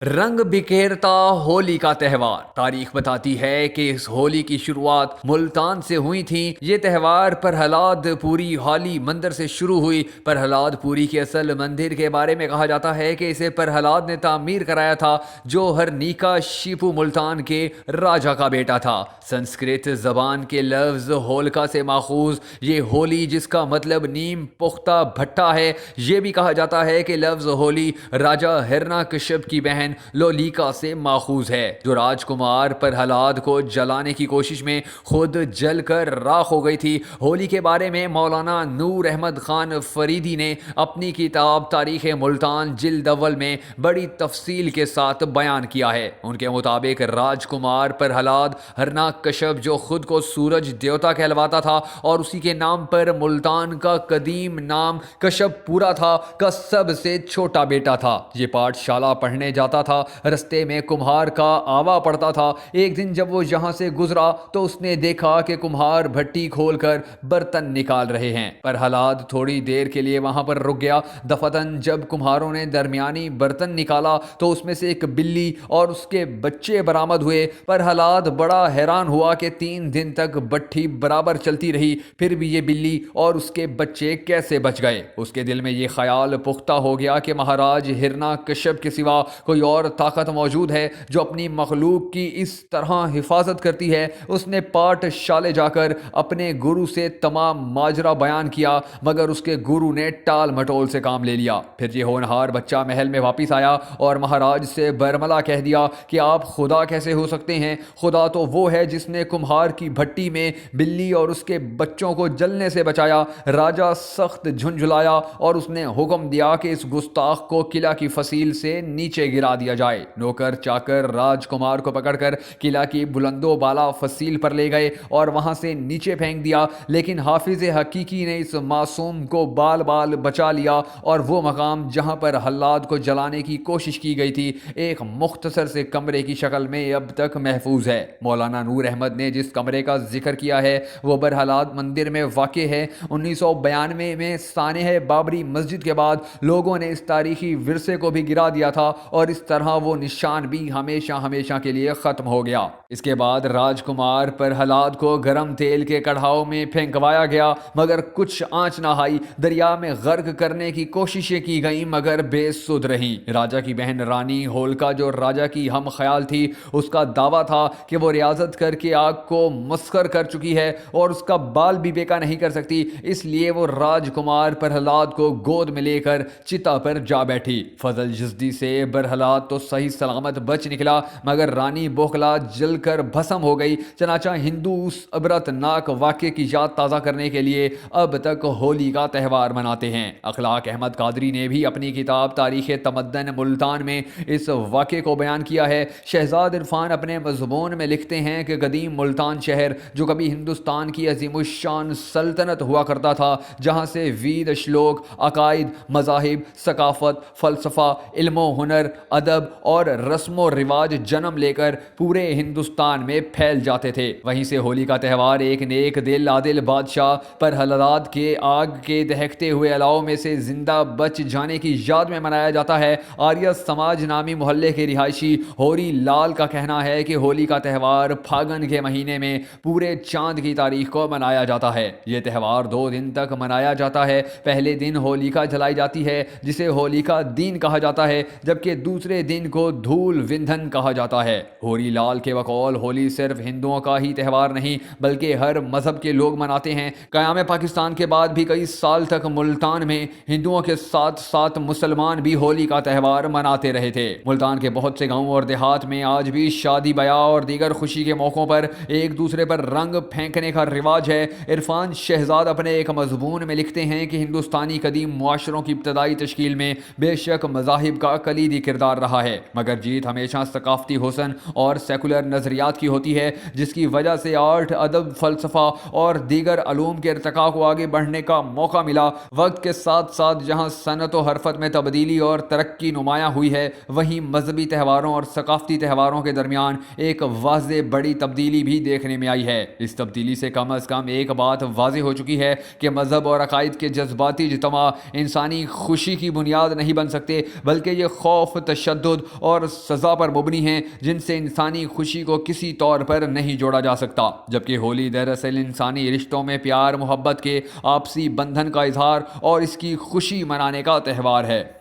رنگ بکھیرتا ہولی کا تہوار۔ تاریخ بتاتی ہے کہ اس ہولی کی شروعات ملتان سے ہوئی تھی۔ یہ تہوار پرہلاد پوری حالی مندر سے شروع ہوئی۔ پرہلاد پوری کے اصل مندر کے بارے میں کہا جاتا ہے کہ اسے پرہلاد نے تعمیر کرایا تھا، جو ہرنیکا شیپو ملتان کے راجا کا بیٹا تھا۔ سنسکرت زبان کے لفظ ہولکا سے ماخوذ یہ ہولی، جس کا مطلب نیم پختہ بھٹا ہے۔ یہ بھی کہا جاتا ہے کہ لفظ ہولی راجا ہرناکشپ کی بہن لولیکا سے ماخوذ ہے، جو راجکمار پرہلاد کو جلانے کی کوشش میں خود جل کر راکھ ہو گئی تھی۔ ہولی کے بارے میں مولانا نور احمد خان فریدی نے اپنی کتاب تاریخ ملتان جلد اول میں بڑی تفصیل کے ساتھ بیان کیا ہے۔ ان کے مطابق راجکمار پرہلاد ہرناکشپ، جو خود کو سورج دیوتا کہلواتا تھا اور اسی کے نام پر ملتان کا قدیم نام کشپ پورا تھا، کا سب سے چھوٹا بیٹا تھا۔ یہ پاٹھ شالہ پڑھنے جاتا تھا۔ رستے میں کمہار کا آوا پڑتا تھا۔ ایک دن جب وہ یہاں سے گزرا تو اس نے دیکھا کہ کمہار بھٹی کھول کر برتن نکال رہے ہیں۔ پرہلاد تھوڑی دیر کے لیے وہاں پر رک گیا۔ دفعتاً جب کمہاروں نے درمیانی برتن نکالا تو اس میں سے ایک بلی اور اس کے بچے برآمد ہوئے۔ پرہلاد بڑا حیران ہوا کہ 3 دن تک بھٹی برابر چلتی رہی، پھر بھی یہ بلی اور اس کے بچے کیسے بچ گئے؟ اس کے دل میں یہ خیال پختہ ہو گیا کہ مہاراج ہرناکشپ کے سوا کوئی اور طاقت موجود ہے جو اپنی مخلوق کی اس طرح حفاظت کرتی ہے۔ اس نے پاٹ شالے جا کر اپنے گرو سے تمام ماجرا بیان کیا، مگر اس کے گرو نے ٹال مٹول سے کام لے لیا۔ پھر یہ ہونہار بچہ محل میں واپس آیا اور مہاراج سے برملا کہہ دیا کہ آپ خدا کیسے ہو سکتے ہیں؟ خدا تو وہ ہے جس نے کمہار کی بھٹی میں بلی اور اس کے بچوں کو جلنے سے بچایا۔ راجا سخت جھنجھلایا اور اس نے حکم دیا کہ اس گستاخ کو قلعہ کی فصیل سے نیچے گرا دیا جائے۔ نوکر چاکر راجکمار کو پکڑ کر قلعہ کی بلند و بالا فصیل پر لے گئے اور وہاں سے نیچے پھینک دیا، لیکن حافظ حقیقی نے اس معصوم کو بال بال بچا لیا اور وہ مقام جہاں پر حلاد کو جلانے کی کوشش کی گئی تھی ایک مختصر سے کمرے کی شکل میں اب تک محفوظ ہے۔ مولانا نور احمد نے جس کمرے کا ذکر کیا ہے وہ برحلاد مندر میں واقع ہے۔ 1992 میں سانحہ بابری مسجد کے بعد لوگوں نے اس تاریخی ورثے کو بھی گرا دیا تھا اور اس طرح وہ نشان بھی ہمیشہ کے لیے ختم ہو گیا۔ اس کے بعد راجکمار پرہلاد کو گرم تیل کے کڑھاؤ میں پھینکوایا گیا، مگر کچھ آنچ نہ آئی۔ دریا میں غرق کرنے کی کوششیں کی گئیں مگر بے سود رہیں۔ راجا کی بہن رانی ہولکا، جو راجا کی ہم خیال تھی، اس کا دعویٰ تھا کہ وہ ریاضت کر کے آگ کو مسخر کر چکی ہے اور اس کا بال بھی بیکا نہیں کر سکتی، اس لیے وہ راجکمار پرہلاد کو گود میں لے کر چتا پر جا بیٹھی۔ فضل جزدی سے برحلاد تو صحیح سلامت بچ نکلا، مگر رانی بوکھلا جل کر بھسم ہو گئی۔ چنانچہ ہندو اس عبرت ناک واقعے کی یاد تازہ کرنے کے لیے اب تک ہولی کا تہوار مناتے ہیں۔ اخلاق احمد قادری نے بھی اپنی کتاب تاریخ تمدن ملتان میں اس واقعے کو بیان کیا ہے۔ شہزاد عرفان اپنے مضمون میں لکھتے ہیں کہ قدیم ملتان شہر، جو کبھی ہندوستان کی عظیم الشان سلطنت ہوا کرتا تھا، جہاں سے وید شلوک، عقائد، مذاہب، ثقافت، فلسفہ، علم و ہنر، ادب اور رسم و رواج جنم لے کر پورے ہندوستان میں پھیل جاتے تھے، وہیں سے ہولی کا تہوار ایک نیک دل عادل بادشاہ پرہلاد کے آگ کے دہکتے ہوئے الاؤ میں سے زندہ بچ جانے کی یاد میں منایا جاتا ہے۔ آریہ سماج نامی محلے کے رہائشی ہوری لال کا کہنا ہے کہ ہولی کا تہوار پھاگن کے مہینے میں پورے چاند کی تاریخ کو منایا جاتا ہے۔ یہ تہوار 2 دن تک منایا جاتا ہے۔ پہلے دن ہولیکا جلائی جاتی ہے جسے ہولیکا دین کہا جاتا ہے، جبکہ دوسرے دن کو دھول وندھن کہا جاتا ہے۔ ہوری لال کے بقول ہولی صرف ہندوؤں کا ہی تہوار نہیں بلکہ ہر مذہب کے لوگ مناتے ہیں۔ قیام پاکستان کے بعد بھی کئی سال تک ملتان میں ہندوؤں کے ساتھ ساتھ مسلمان بھی ہولی کا تہوار مناتے رہے تھے۔ ملتان کے بہت سے گاؤں اور دیہات میں آج بھی شادی بیاہ اور دیگر خوشی کے موقعوں پر ایک دوسرے پر رنگ پھینکنے کا رواج ہے۔ عرفان شہزاد اپنے ایک مضمون میں لکھتے ہیں کہ ہندوستانی قدیم معاشروں کی ابتدائی تشکیل میں بے شک مذاہب کا کلیدی کردار رہا ہے، مگر جیت ہمیشہ ثقافتی حسن اور سیکولر نظریات کی ہوتی ہے، جس کی وجہ سے آرٹ، ادب، فلسفہ اور دیگر علوم کے ارتقاء کو آگے بڑھنے کا موقع ملا۔ وقت کے ساتھ ساتھ جہاں صنعت و حرفت میں تبدیلی اور ترقی نمایاں ہوئی ہے، وہیں مذہبی تہواروں اور ثقافتی تہواروں کے درمیان ایک واضح بڑی تبدیلی بھی دیکھنے میں آئی ہے۔ اس تبدیلی سے کم از کم ایک بات واضح ہو چکی ہے کہ مذہب اور عقائد کے جذباتی اجتماع انسانی خوشی کی بنیاد نہیں بن سکتے، بلکہ یہ خوف، تشدد تشدد اور سزا پر مبنی ہیں جن سے انسانی خوشی کو کسی طور پر نہیں جوڑا جا سکتا، جبکہ ہولی دراصل انسانی رشتوں میں پیار محبت کے آپسی بندھن کا اظہار اور اس کی خوشی منانے کا تہوار ہے۔